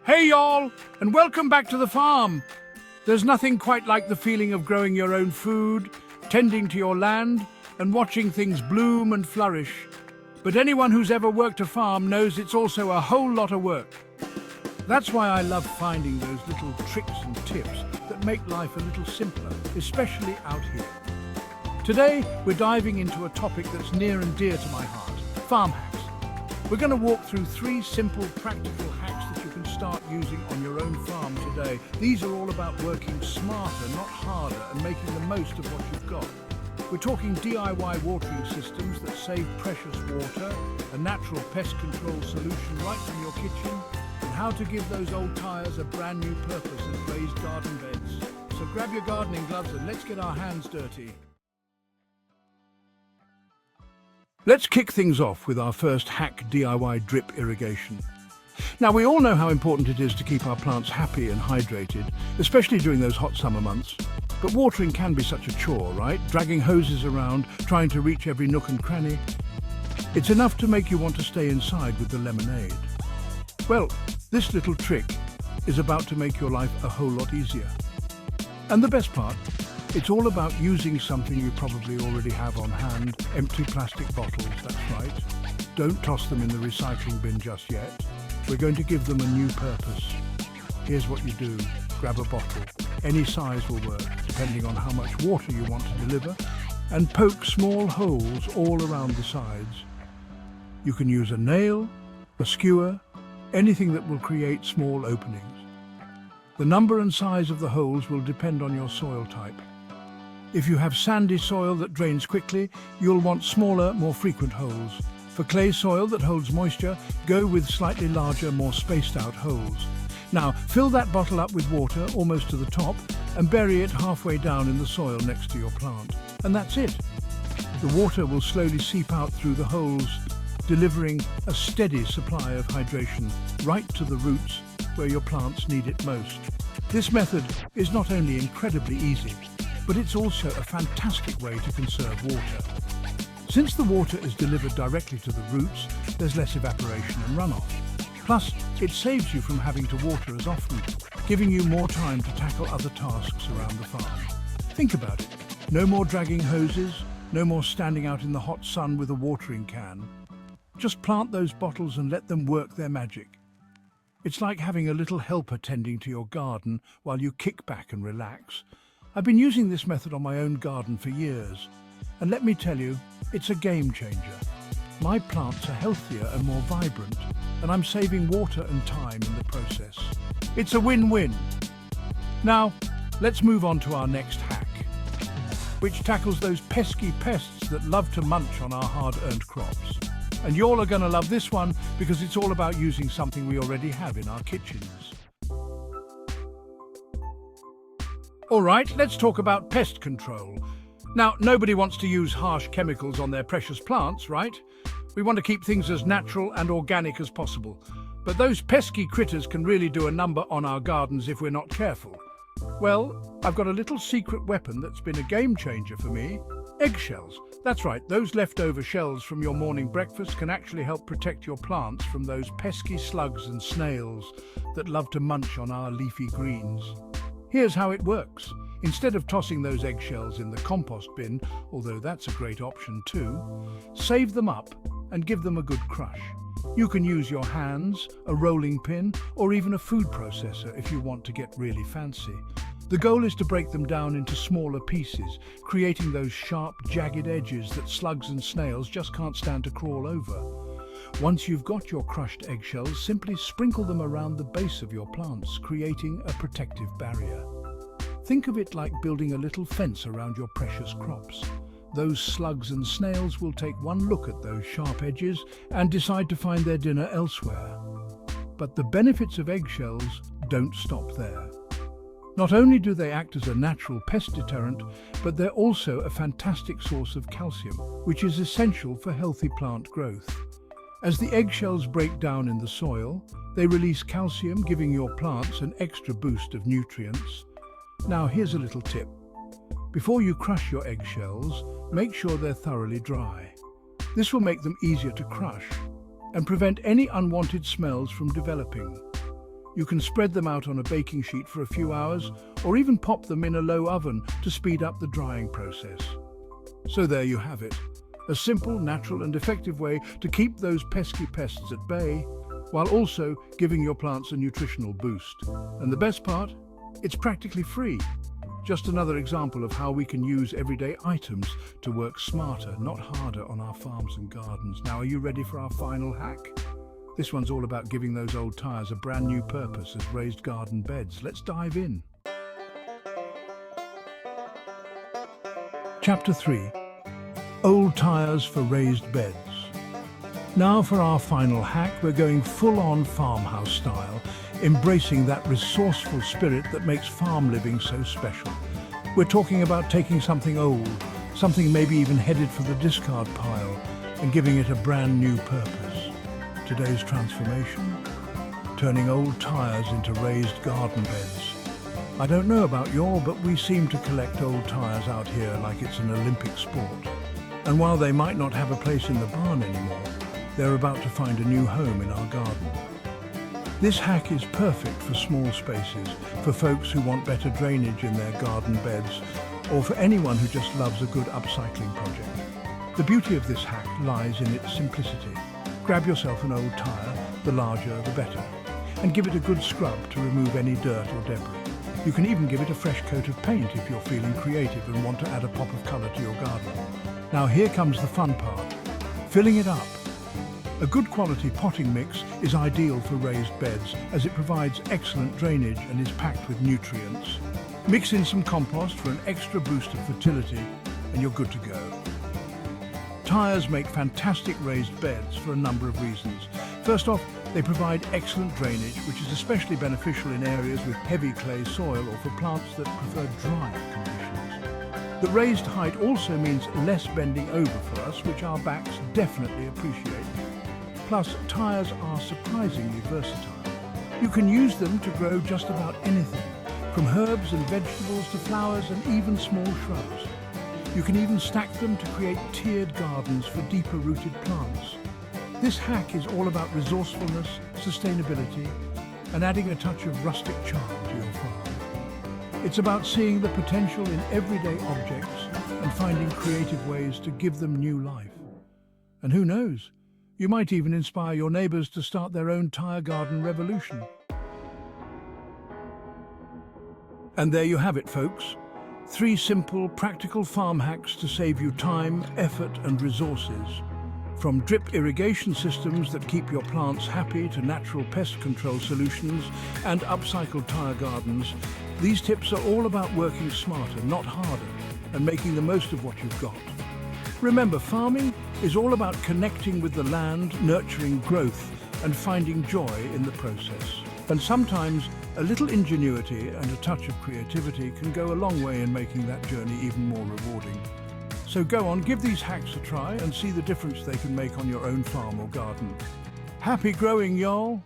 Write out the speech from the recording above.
Hey y'all, and welcome back to the farm. There's nothing quite like the feeling of growing your own food, tending to your land, and watching things bloom and flourish. But anyone who's ever worked a farm knows it's also a whole lot of work. That's why I love finding those little tricks and tips that make life a little simpler, especially out here. Today, we're diving into a topic that's near and dear to my heart, farm hacks. We're going to walk through 3 simple, practical hacks that you can start using on your own farm today. These are all about working smarter, not harder, and making the most of what you've got. We're talking DIY watering systems that save precious water, a natural pest control solution right from your kitchen, and how to give those old tyres a brand new purpose as raised garden beds. So grab your gardening gloves and let's get our hands dirty. Let's kick things off with our first hack, DIY drip irrigation. Now, we all know how important it is to keep our plants happy and hydrated, especially during those hot summer months. But watering can be such a chore, right? Dragging hoses around, trying to reach every nook and cranny. It's enough to make you want to stay inside with the lemonade. Well, this little trick is about to make your life a whole lot easier. And the best part, it's all about using something you probably already have on hand, empty plastic bottles, that's right. Don't toss them in the recycling bin just yet. We're going to give them a new purpose. Here's what you do. Grab a bottle. Any size will work, depending on how much water you want to deliver, and poke small holes all around the sides. You can use a nail, a skewer, anything that will create small openings. The number and size of the holes will depend on your soil type. If you have sandy soil that drains quickly, you'll want smaller, more frequent holes. For clay soil that holds moisture, go with slightly larger, more spaced out holes. Now, fill that bottle up with water almost to the top and bury it halfway down in the soil next to your plant. And that's it. The water will slowly seep out through the holes, delivering a steady supply of hydration right to the roots where your plants need it most. This method is not only incredibly easy, but it's also a fantastic way to conserve water. Since the water is delivered directly to the roots, there's less evaporation and runoff. Plus, it saves you from having to water as often, giving you more time to tackle other tasks around the farm. Think about it. No more dragging hoses, no more standing out in the hot sun with a watering can. Just plant those bottles and let them work their magic. It's like having a little helper tending to your garden while you kick back and relax. I've been using this method on my own garden for years, and let me tell you, it's a game changer. My plants are healthier and more vibrant, and I'm saving water and time in the process. It's a win-win. Now, let's move on to our next hack, which tackles those pesky pests that love to munch on our hard-earned crops. And y'all are going to love this one because it's all about using something we already have in our kitchens. All right, let's talk about pest control. Now, nobody wants to use harsh chemicals on their precious plants, right? We want to keep things as natural and organic as possible. But those pesky critters can really do a number on our gardens if we're not careful. Well, I've got a little secret weapon that's been a game changer for me. Eggshells. That's right, those leftover shells from your morning breakfast can actually help protect your plants from those pesky slugs and snails that love to munch on our leafy greens. Here's how it works. Instead of tossing those eggshells in the compost bin, although that's a great option too, save them up and give them a good crush. You can use your hands, a rolling pin, or even a food processor if you want to get really fancy. The goal is to break them down into smaller pieces, creating those sharp, jagged edges that slugs and snails just can't stand to crawl over. Once you've got your crushed eggshells, simply sprinkle them around the base of your plants, creating a protective barrier. Think of it like building a little fence around your precious crops. Those slugs and snails will take one look at those sharp edges and decide to find their dinner elsewhere. But the benefits of eggshells don't stop there. Not only do they act as a natural pest deterrent, but they're also a fantastic source of calcium, which is essential for healthy plant growth. As the eggshells break down in the soil, they release calcium, giving your plants an extra boost of nutrients. Now, here's a little tip. Before you crush your eggshells, make sure they're thoroughly dry. This will make them easier to crush and prevent any unwanted smells from developing. You can spread them out on a baking sheet for a few hours, or even pop them in a low oven to speed up the drying process. So there you have it. A simple, natural and effective way to keep those pesky pests at bay, while also giving your plants a nutritional boost. And the best part? It's practically free. Just another example of how we can use everyday items to work smarter, not harder on our farms and gardens. Now, are you ready for our final hack? This one's all about giving those old tyres a brand new purpose as raised garden beds. Let's dive in. Chapter 3. Old tyres for raised beds. Now for our final hack, we're going full-on farmhouse style, embracing that resourceful spirit that makes farm living so special. We're talking about taking something old, something maybe even headed for the discard pile, and giving it a brand new purpose. Today's transformation? Turning old tyres into raised garden beds. I don't know about you, but we seem to collect old tyres out here like it's an Olympic sport. And while they might not have a place in the barn anymore, they're about to find a new home in our garden. This hack is perfect for small spaces, for folks who want better drainage in their garden beds, or for anyone who just loves a good upcycling project. The beauty of this hack lies in its simplicity. Grab yourself an old tyre, the larger the better, and give it a good scrub to remove any dirt or debris. You can even give it a fresh coat of paint if you're feeling creative and want to add a pop of colour to your garden. Now here comes the fun part, filling it up. A good quality potting mix is ideal for raised beds as it provides excellent drainage and is packed with nutrients. Mix in some compost for an extra boost of fertility and you're good to go. Tyres make fantastic raised beds for a number of reasons. First off, they provide excellent drainage, which is especially beneficial in areas with heavy clay soil or for plants that prefer drier conditions. The raised height also means less bending over for us, which our backs definitely appreciate. Plus, tyres are surprisingly versatile. You can use them to grow just about anything, from herbs and vegetables to flowers and even small shrubs. You can even stack them to create tiered gardens for deeper-rooted plants. This hack is all about resourcefulness, sustainability, and adding a touch of rustic charm to your farm. It's about seeing the potential in everyday objects and finding creative ways to give them new life. And who knows? You might even inspire your neighbours to start their own tyre garden revolution. And there you have it, folks. 3 simple, practical farm hacks to save you time, effort and resources. From drip irrigation systems that keep your plants happy to natural pest control solutions and upcycled tyre gardens, these tips are all about working smarter, not harder, and making the most of what you've got. Remember, farming is all about connecting with the land, nurturing growth, and finding joy in the process. And sometimes a little ingenuity and a touch of creativity can go a long way in making that journey even more rewarding. So go on, give these hacks a try and see the difference they can make on your own farm or garden. Happy growing, y'all!